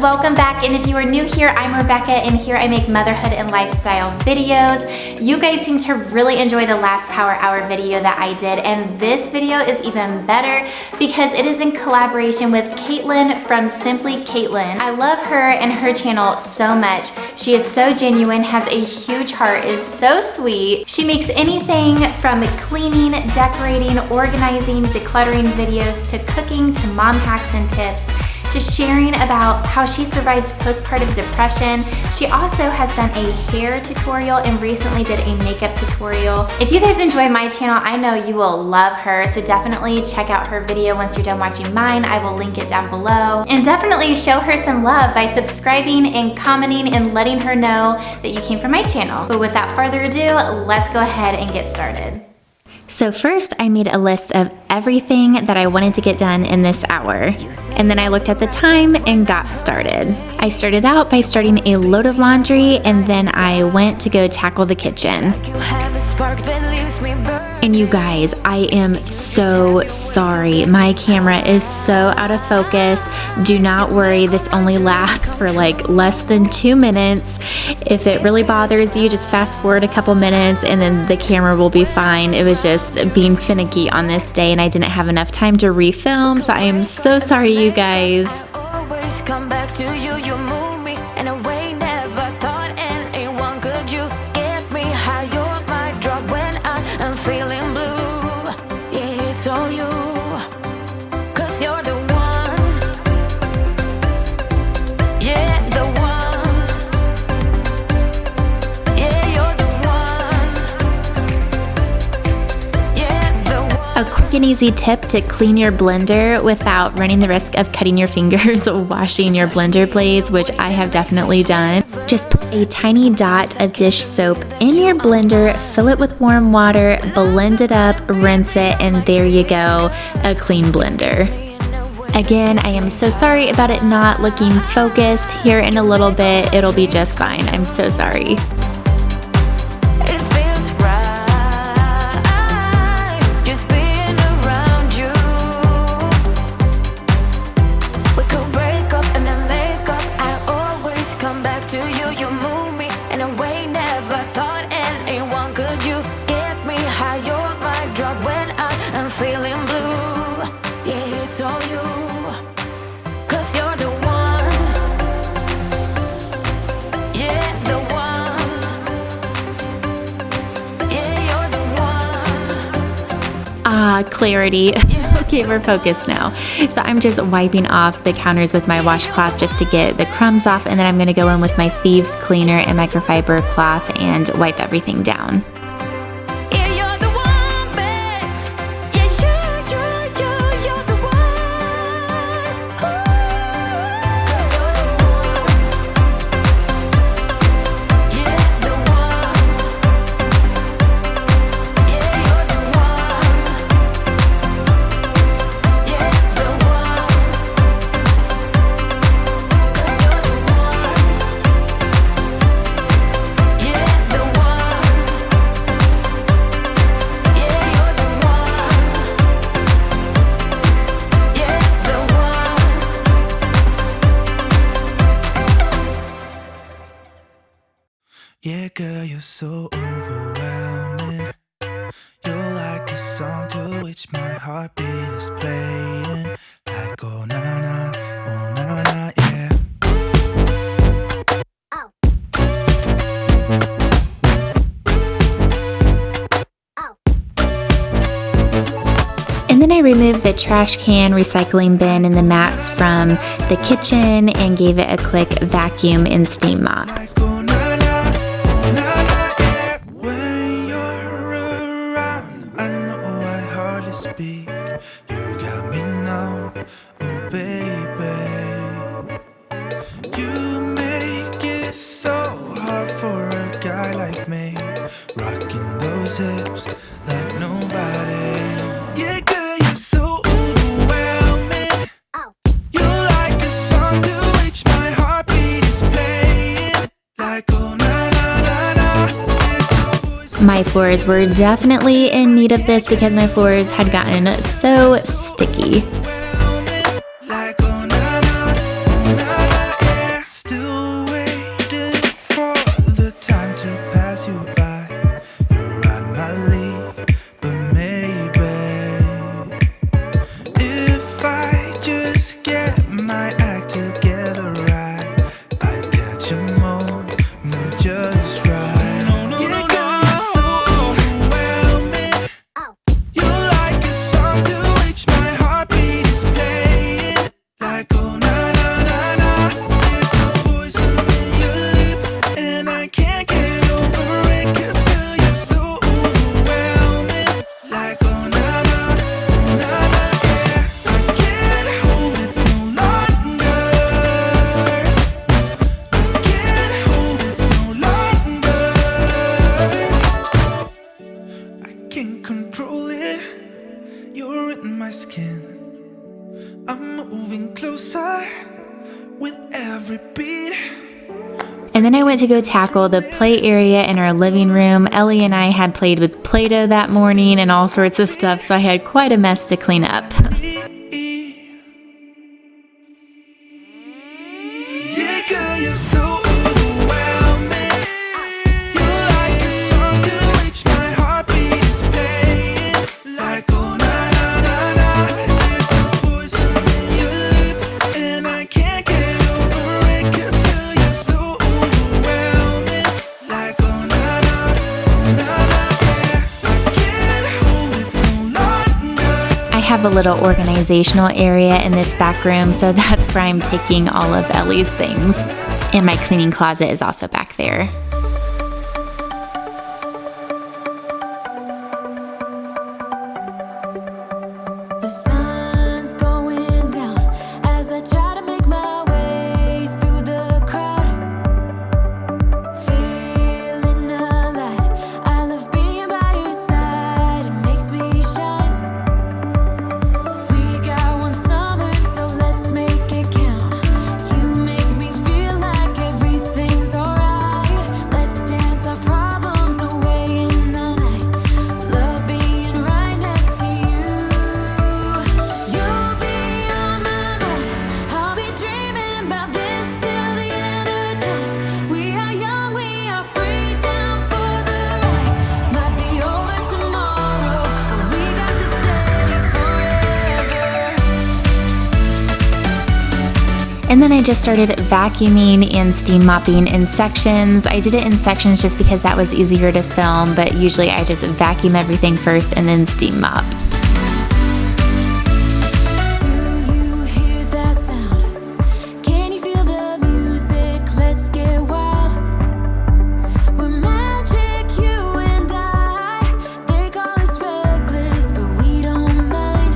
welcome back. And if you are new here, I'm Rebecca, and here I make motherhood and lifestyle videos. You guys seem to really enjoy the last Power Hour video that I did, and this video is even better because it is in collaboration with Caitlin from Simply Caitlin. I love her and her channel so much. She is so genuine, has a huge heart, is so sweet. She makes anything from cleaning, decorating, organizing, decluttering videos to cooking to mom hacks and tips, just sharing about how she survived postpartum depression. She also has done a hair tutorial and recently did a makeup tutorial. If you guys enjoy my channel, I know you will love her, so definitely check out her video once you're done watching mine. I will link it down below. And definitely show her some love by subscribing and commenting and letting her know that you came from my channel. But without further ado, let's go ahead and get started. So first, I made a list of everything that I wanted to get done in this hour. And then I looked at the time and got started. I started out by starting a load of laundry, and then I went to go tackle the kitchen. And you guys, I am so sorry. My camera is so out of focus. Do not worry, this only lasts for like less than 2 minutes. If it really bothers you, just fast forward a couple minutes and then the camera will be fine. It was just being finicky on this day and I didn't have enough time to refilm, so I am so sorry, you guys. Always come back to you, you move me in a way never thought anyone could. You get me high, you're my drug when I am feeling blue. Yeah, it's all you, 'cause you're the one. Yeah, the one. Yeah, you're the one. Yeah, the one. A quick and easy tip to clean your blender without running the risk of cutting your fingers washing your blender blades, which I have definitely done. Just put a tiny dot of dish soap in your blender, fill it with warm water, blend it up, rinse it, and there you go, a clean blender. Again, I am so sorry about it not looking focused. Here in a little bit, it'll be just fine. I'm so sorry. It feels right, just being around you. We could break up and then make up. I always come back to you. You move me in a way never thought anyone could. You get me high, you're my drug when I am feeling blue. Yeah, it's all you, 'cause you're the one. Yeah, the one. Yeah, you're the one. Ah, clarity. Okay, we're focused now. So I'm just wiping off the counters with my washcloth just to get the crumbs off, and then I'm gonna go in with my thieves cleaner and microfiber cloth and wipe everything down. Yeah, you're the one, babe. Yeah, you're the one. Ooh. 'Cause you're the one. Yeah, the one. Yeah, you're the one. Yeah, the one. 'Cause you're the one. Yeah, the one. Yeah, you're the one. Yeah, the one. Yeah, girl, you're so overwhelming. You're like a song to which my heartbeat is playing. Like, oh na, yeah. And then I removed the trash can, recycling bin, and the mats from the kitchen and gave it a quick vacuum and steam mop. Like, oh na, yeah. When you're around, I know I hardly speak. You got me now, oh baby. You make it so hard for a guy like me, rocking those hips like nobody. Yeah, girl, you're so overwhelming. You're like a song to which my heartbeat is playing. Like, oh na na na. My floors were definitely in need of this because my floors had gotten so sticky. Like, oh na na, yeah. pass you by. You're out of my league, but maybe if I just get my act together right, I'd catch a moment just right. Yeah, girl, you're so overwhelming. You're like a song to which my heartbeat is playing. Like, oh, na na na na. There's a poison in your lip, and I can't get over it. 'Cause girl, you're so overwhelming. Like, oh, na na, oh, na na, yeah. I can't hold it no longer. I can't hold it no longer. I can't control it. You're in my skin. I'm moving closer with every beat. And then I went to go tackle the play area in our living room. Ellie and I had played with Play-Doh that morning and all sorts of stuff, so I had quite a mess to clean up. Yeah, girl, you're so overwhelming. You're like a song to which my heartbeat is playing. Like, oh, na na na na. There's a poison in your lip, and I can't get over it. 'Cause girl, you're so overwhelming. Like, oh, na na, oh, na na, yeah. I can't hold it no longer. I have a little organizational area in this back room, so that's where I'm taking all of Ellie's things. And my cleaning closet is also back there. The sun's going down as I try to make my way through the crowd. Feeling alive, I love being by your side. It makes me shine. We got one summer, so let's make it count. You make me feel like everything's alright. Let's dance our problems away in the night. Love being right next to you. You'll be on my mind. I'll be dreaming about this till the end of time. We are young, we are free, down for the ride. Might be over tomorrow, but we got this day forever. And then I just started vacuuming and steam mopping in sections. I did it in sections just because that was easier to film, but usually I just vacuum everything first and then steam mop. Do you hear that sound? Can you feel the music? Let's get wild. We're magic, you and I. They call us reckless, but we don't mind.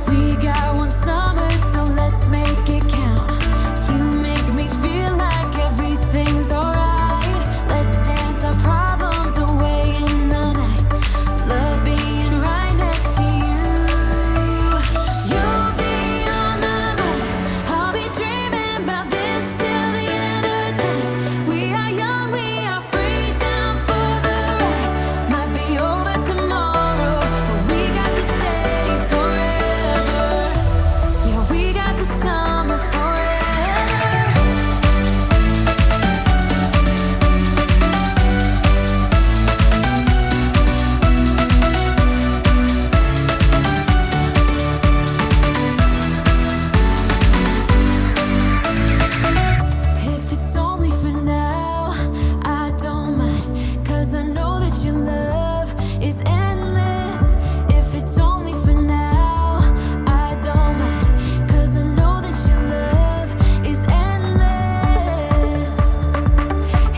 We got one summer, so let's make it count. You make me feel like everything's alright. Let's dance our problems away in the night. Love being right next to you. You'll be on my mind. I'll be dreaming about this till the end of time. We are young, we are free, down for the ride. Might be over tomorrow, but we got this day forever. Yeah, we got the summer forever. If it's only for now, I don't mind. 'Cause I know that your love is endless. If it's only for now, I don't mind. 'Cause I know that your love is endless.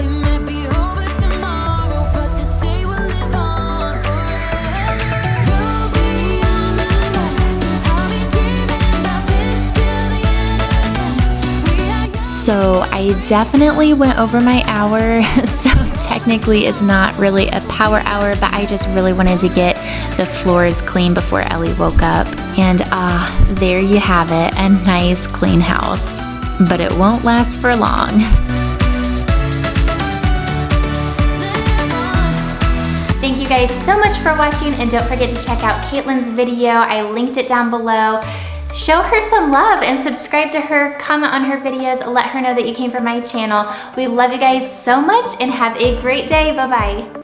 It might be over tomorrow, but this day will live on forever. You'll be on my mind. I'll be dreaming about this till the end of time. We are young. So I definitely went over my hour, so technically it's not really a power hour, but I just really wanted to get the floors clean before Ellie woke up. And there you have it, a nice clean house. But it won't last for long. Thank you guys so much for watching, and don't forget to check out Caitlin's video. I linked it down below. Show her some love and subscribe to her, comment on her videos, let her know that you came from my channel. We love you guys so much and have a great day. Bye-bye.